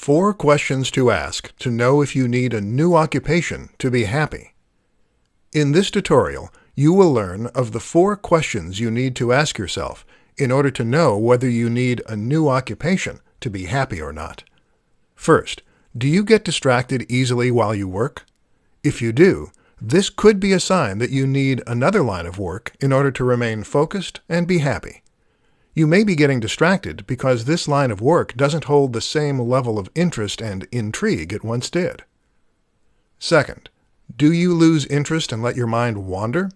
4 questions to ask to know if you need a new occupation to be happy. In this tutorial, you will learn of the 4 questions you need to ask yourself in order to know whether you need a new occupation to be happy or not. First, do you get distracted easily while you work? If you do, this could be a sign that you need another line of work in order to remain focused and be happy. You may be getting distracted because this line of work doesn't hold the same level of interest and intrigue it once did. Second, do you lose interest and let your mind wander?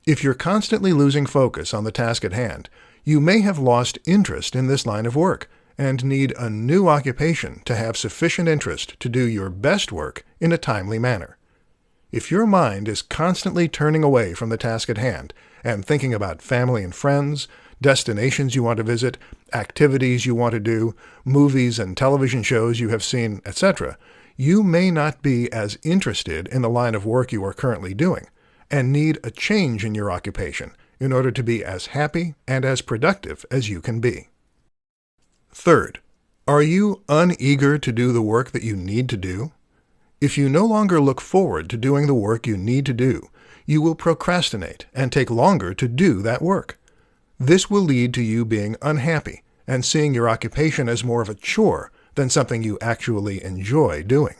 If you're constantly losing focus on the task at hand, you may have lost interest in this line of work and need a new occupation to have sufficient interest to do your best work in a timely manner. If your mind is constantly turning away from the task at hand and thinking about family and friends, destinations you want to visit, activities you want to do, movies and television shows you have seen, etc., you may not be as interested in the line of work you are currently doing and need a change in your occupation in order to be as happy and as productive as you can be. Third, are you uneager to do the work that you need to do? If you no longer look forward to doing the work you need to do, you will procrastinate and take longer to do that work. This will lead to you being unhappy and seeing your occupation as more of a chore than something you actually enjoy doing.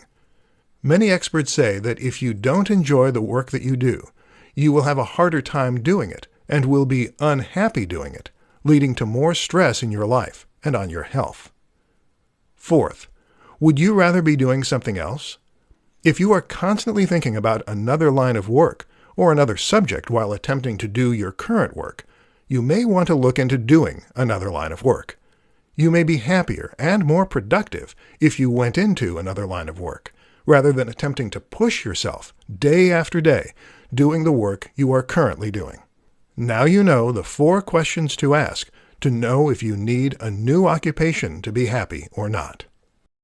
Many experts say that if you don't enjoy the work that you do, you will have a harder time doing it and will be unhappy doing it, leading to more stress in your life and on your health. Fourth, would you rather be doing something else? If you are constantly thinking about another line of work or another subject while attempting to do your current work, you may want to look into doing another line of work. You may be happier and more productive if you went into another line of work, rather than attempting to push yourself day after day doing the work you are currently doing. Now you know the 4 questions to ask to know if you need a new occupation to be happy or not.